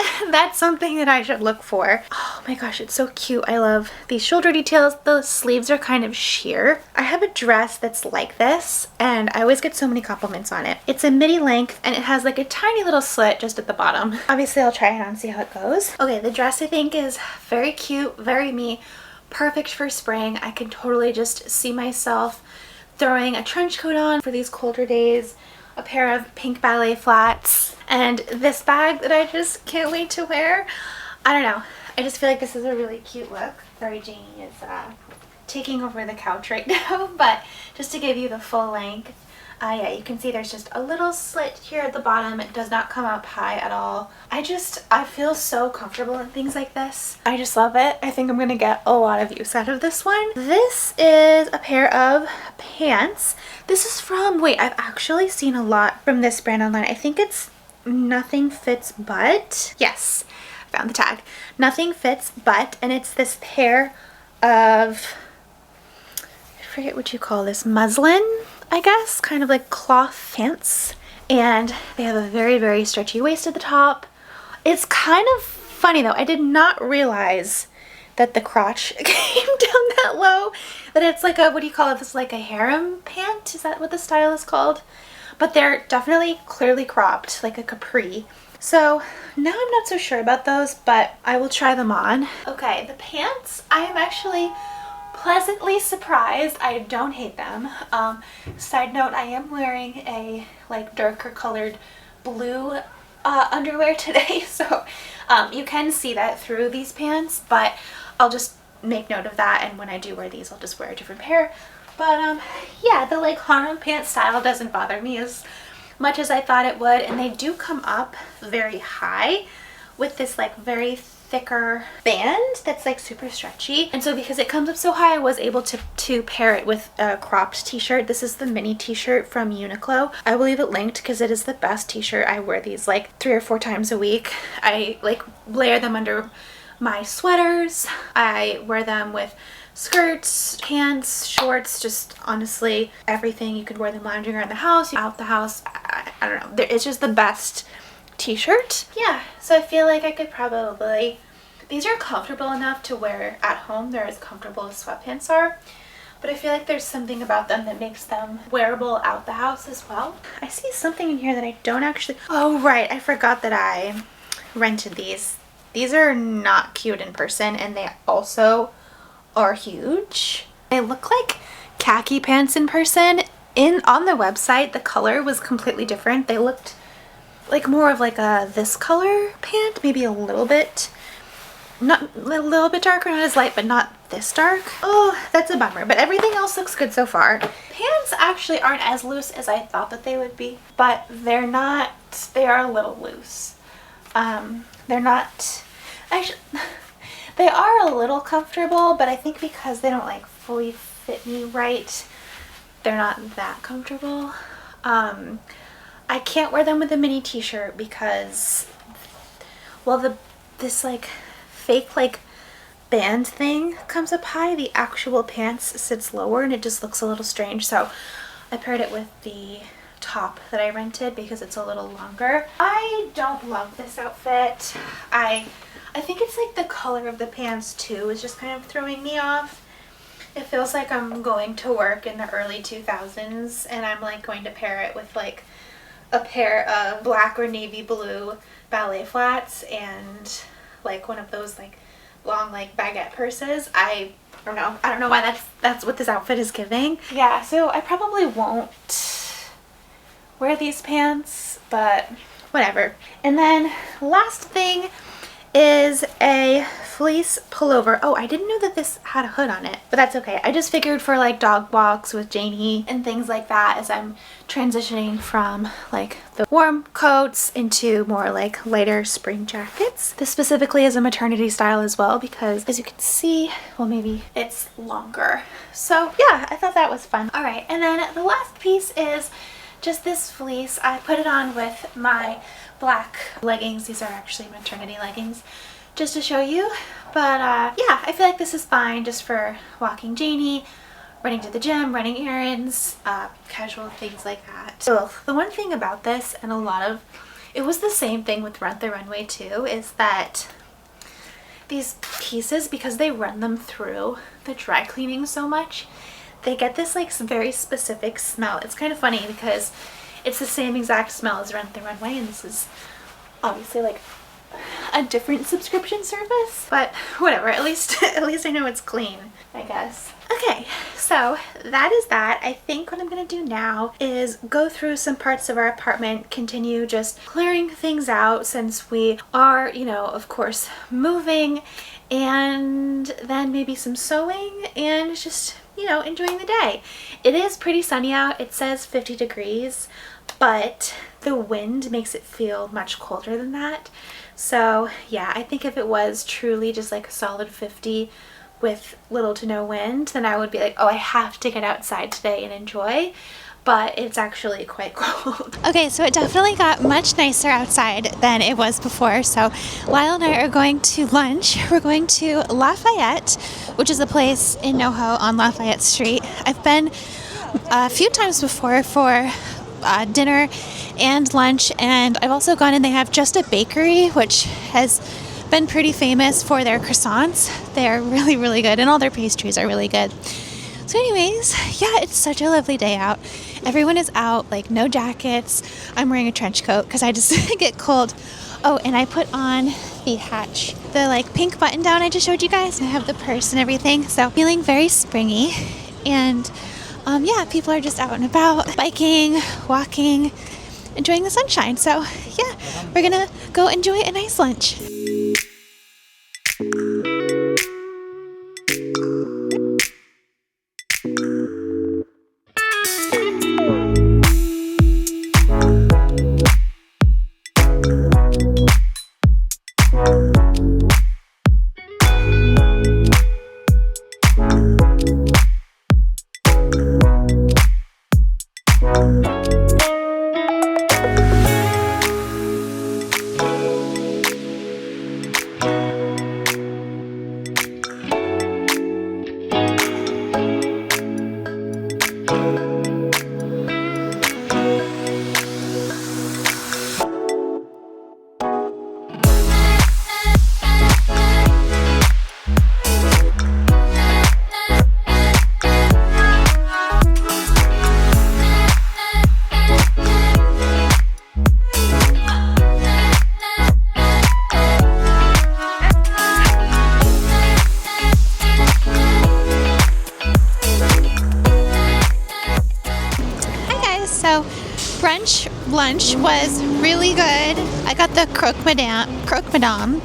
something that I should look for. Oh my gosh, it's so cute. I love these shoulder details. The sleeves are kind of sheer. I have a dress that's like this, and I always get so many compliments on it. It's a midi length, and it has like a tiny little slit just at the bottom. Obviously, I'll try it on and see how it goes. Okay, the dress I think is very cute, very me, perfect for spring. I can totally just see myself throwing a trench coat on for these colder days, a pair of pink ballet flats, and this bag that I just can't wait to wear. I don't know. I just feel like this is a really cute look. Sorry, Janie is taking over the couch right now, but just to give you the full length, yeah, you can see there's just a little slit here at the bottom. It does not come up high at all. I feel so comfortable in things like this. I just love it. I think I'm gonna get a lot of use out of this one. This is a pair of pants. This is from, wait, I've actually seen a lot from this brand online. I think it's Nothing Fits But. Yes, found the tag. Nothing Fits But, and it's this pair of, I forget what you call this, muslin, I guess, kind of like cloth pants. And they have a very, very stretchy waist at the top. It's kind of funny though. I did not realize that the crotch came down that low. That it's like a, what do you call it? This is like a harem pant? Is that what the style is called? But they're definitely clearly cropped, like a capri. So now I'm not so sure about those, but I will try them on. Okay, the pants, I am actually pleasantly surprised. I don't hate them. Side note, I am wearing a like darker colored blue underwear today, so you can see that through these pants, but I'll just make note of that, and when I do wear these, I'll just wear a different pair. But yeah, the like harem pant style doesn't bother me as much as I thought it would, and they do come up very high with this like very thicker band that's like super stretchy. And so because it comes up so high, I was able to pair it with a cropped t-shirt. This is the mini t-shirt from Uniqlo. I will leave it linked because it is the best t-shirt. I wear these like 3 or 4 times a week. I like layer them under my sweaters. I wear them with skirts, pants, shorts, just honestly everything. You could wear them lounging around the house, out the house. I don't know. It's just the best t-shirt. Yeah, so I feel like I could probably, these are comfortable enough to wear at home. They're as comfortable as sweatpants are, but I feel like there's something about them that makes them wearable out the house as well. I see something in here that I don't actually, oh right, I forgot that I rented these. These are not cute in person, and they also are huge. They look like khaki pants in person. On the website, the color was completely different. They looked like more of like a this color pant, maybe a little bit, not a little bit darker, not as light, but not this dark. Oh, that's a bummer, but everything else looks good so far. Pants actually aren't as loose as I thought that they would be, but they're not, they are a little loose. They're not, actually, they are a little comfortable, but I think because they don't like fully fit me right, they're not that comfortable. I can't wear them with a mini t-shirt because, well, this like fake like band thing comes up high. The actual pants sits lower, and it just looks a little strange. So I paired it with the top that I rented because it's a little longer. I don't love this outfit. I think it's like the color of the pants too is just kind of throwing me off. It feels like I'm going to work in the early 2000s, and I'm like going to pair it with like a pair of black or navy blue ballet flats and like one of those like long like baguette purses. I don't know why that's what this outfit is giving. Yeah, so I probably won't wear these pants, but whatever. And then last thing is a fleece pullover. Oh, I didn't know that this had a hood on it, but that's okay. I just figured for like dog walks with Janie and things like that, as I'm transitioning from like the warm coats into more like lighter spring jackets. This specifically is a maternity style as well, because as you can see, well, maybe it's longer. So yeah, I thought that was fun. All right, and then the last piece is just this fleece. I put it on with my black leggings. These are actually maternity leggings, just to show you. But yeah, I feel like this is fine just for walking Janie, running to the gym, running errands, casual things like that. So the one thing about this, and it was the same thing with Rent the Runway too, is that these pieces, because they run them through the dry cleaning so much, they get this like very specific smell. It's kind of funny because it's the same exact smell as Rent the Runway, and this is obviously like a different subscription service, but whatever, at least I know it's clean, I guess. Okay, so that is that. I think what I'm gonna do now is go through some parts of our apartment, continue just clearing things out since we are, you know, of course, moving, and then maybe some sewing and just, you know, enjoying the day. It is pretty sunny out. It says 50 degrees, but the wind makes it feel much colder than that. So yeah, I think if it was truly just like a solid 50 with little to no wind, then I would be like, oh, I have to get outside today and enjoy. But it's actually quite cold. Okay, so it definitely got much nicer outside than it was before. So Lyle and I are going to lunch. We're going to Lafayette, which is a place in NoHo on Lafayette Street. I've been a few times before for dinner and lunch, and I've also gone in. They have Just a Bakery, which has been pretty famous for their croissants. They are really, really good, and all their pastries are really good. So anyways, yeah, it's such a lovely day out. Everyone is out, like no jackets. I'm wearing a trench coat because I just get cold. Oh, and I put on the Hatch, the like pink button down I just showed you guys, and I have the purse and everything. So feeling very springy, and yeah, people are just out and about, biking, walking, enjoying the sunshine. So yeah, we're gonna go enjoy a nice lunch. Lunch was really good. I got the croque madame,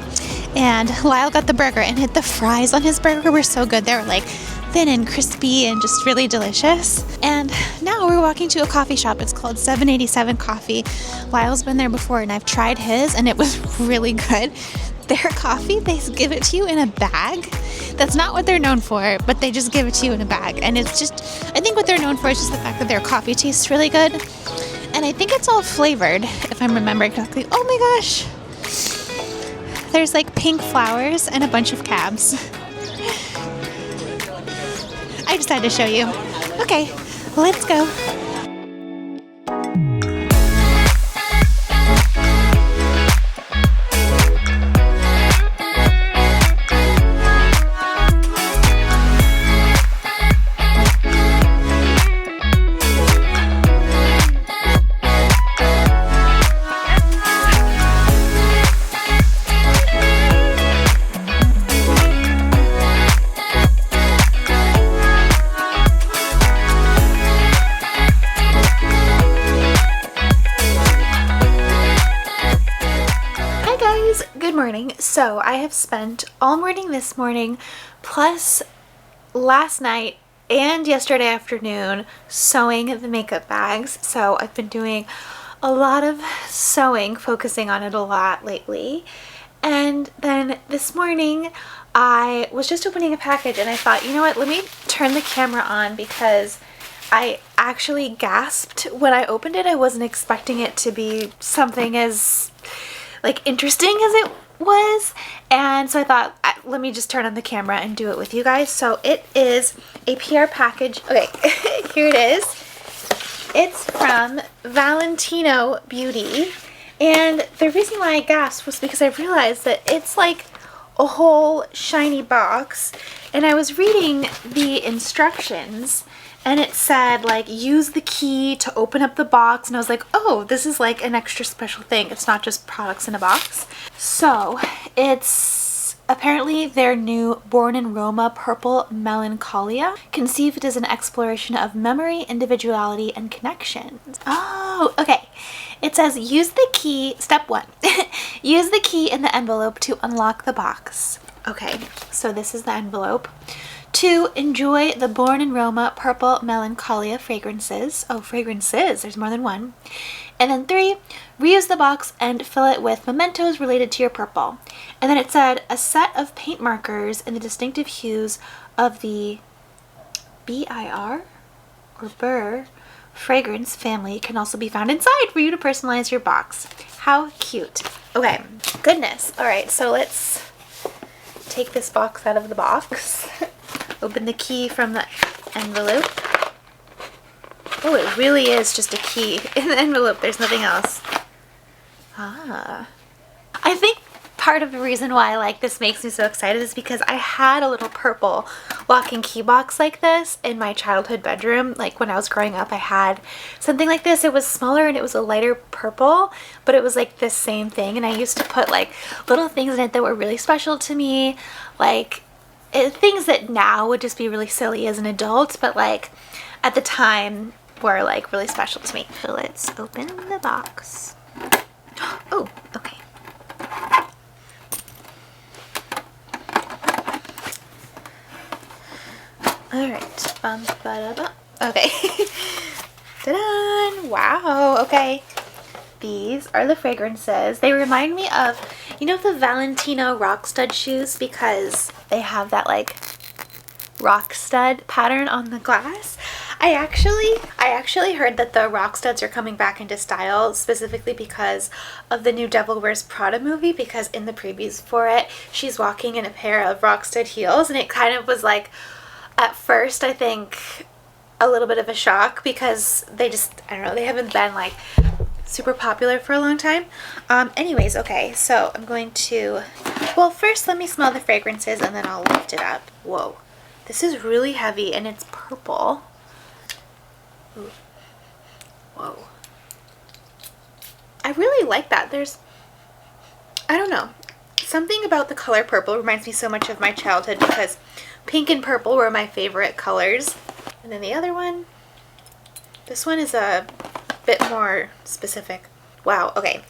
and Lyle got the burger, and the fries on his burger were so good. They were like thin and crispy and just really delicious. And now we're walking to a coffee shop. It's called 787 Coffee. Lyle's been there before, and I've tried his, and it was really good. Their coffee, they give it to you in a bag. That's not what they're known for, but they just give it to you in a bag. And it's just, I think what they're known for is just the fact that their coffee tastes really good. And I think it's all flavored, if I'm remembering correctly. Oh my gosh! There's like pink flowers and a bunch of cabs. I just had to show you. Okay, let's go. guys, good morning. So I have spent all morning this morning plus last night and yesterday afternoon sewing the makeup bags. So I've been doing a lot of sewing, focusing on it a lot lately. And then this morning I was just opening a package and I thought, you know what, let me turn the camera on because I actually gasped when I opened it. I wasn't expecting it to be something as interesting as it was, and so I thought, let me just turn on the camera and do it with you guys. So it is a PR package. Okay, here it is. It's from Valentino Beauty, and the reason why I gasped was because I realized that it's like a whole shiny box, and I was reading the instructions and it said like use the key to open up the box, and I was like, oh, this is like an extra special thing. It's not just products in a box. So it's apparently their new Born in Roma Purple Melancholia, conceived as an exploration of memory, individuality, and connections. Oh, okay. It says use the key, step 1, use the key in the envelope to unlock the box. Okay, so this is the envelope. 2, enjoy the Born in Roma Purple Melancholia fragrances. Oh, fragrances, there's more than one. And then 3, reuse the box and fill it with mementos related to your purple. And then it said a set of paint markers in the distinctive hues of the BIR or Burr fragrance family can also be found inside for you to personalize your box. How cute. Okay, goodness. All right, so let's take this box out of the box. Open the key from the envelope. Oh, it really is just a key in the envelope. There's nothing else. Ah. I think part of the reason why this makes me so excited is because I had a little purple lock and key box like this in my childhood bedroom. Like when I was growing up, I had something like this. It was smaller and it was a lighter purple, but it was like this same thing. And I used to put little things in it that were really special to me. Things that now would just be really silly as an adult, but at the time were really special to me. So let's open the box. Oh, okay. Alright. Okay. Ta-da! Wow, okay. These are the fragrances. They remind me of, the Valentino rock stud shoes because they have that rock stud pattern on the glass. I actually heard that the rock studs are coming back into style specifically because of the new Devil Wears Prada movie, because in the previews for it, she's walking in a pair of rock stud heels, and it kind of was at first, I think, a little bit of a shock because they just, I don't know, they haven't been super popular for a long time. Anyways, okay, so I'm going to, well, first let me smell the fragrances and then I'll lift it up. Whoa, this is really heavy and it's purple. Ooh. Whoa. I really like that. I don't know, something about the color purple reminds me so much of my childhood because pink and purple were my favorite colors. And then the other one, this one is a bit more specific. Wow, okay.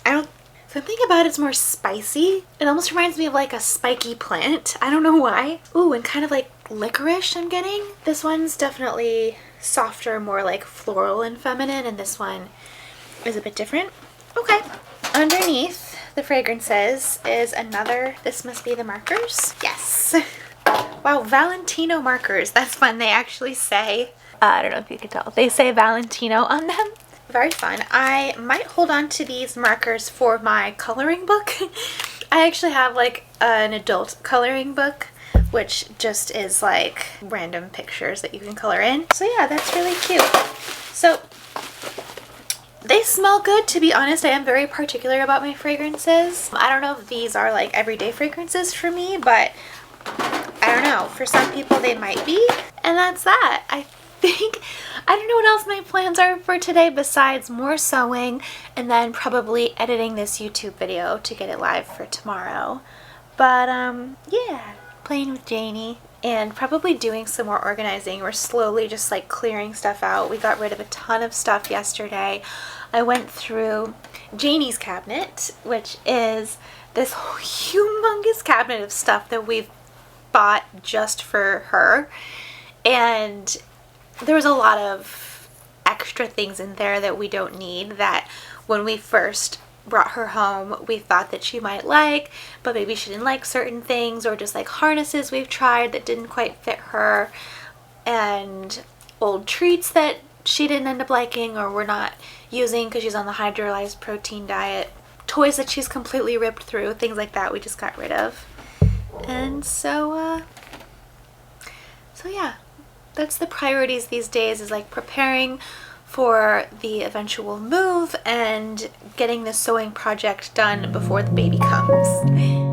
Something about it's more spicy. It almost reminds me of a spiky plant. I don't know why. Ooh, and kind of licorice I'm getting. This one's definitely softer, more floral and feminine, and this one is a bit different. Okay. Underneath the fragrances is another, this must be the markers. Yes. Wow, Valentino markers. That's fun. They actually say, I don't know if you can tell, they say Valentino on them. Very fun. I might hold on to these markers for my coloring book. I actually have an adult coloring book, which just is random pictures that you can color in. So yeah, that's really cute. So they smell good, to be honest. I am very particular about my fragrances. I don't know if these are everyday fragrances for me, but I don't know. For some people they might be. And that's that. I don't know what else my plans are for today besides more sewing and then probably editing this YouTube video to get it live for tomorrow. But yeah, playing with Janie and probably doing some more organizing. We're slowly just clearing stuff out. We got rid of a ton of stuff yesterday. I went through Janie's cabinet, which is this humongous cabinet of stuff that we've bought just for her. And there was a lot of extra things in there that we don't need, that when we first brought her home we thought that she might like, but maybe she didn't like certain things, or just like harnesses we've tried that didn't quite fit her, and old treats that she didn't end up liking or we're not using because she's on the hydrolyzed protein diet, toys that she's completely ripped through, things like that we just got rid of. And so yeah, that's the priorities these days, is like preparing for the eventual move and getting the sewing project done before the baby comes.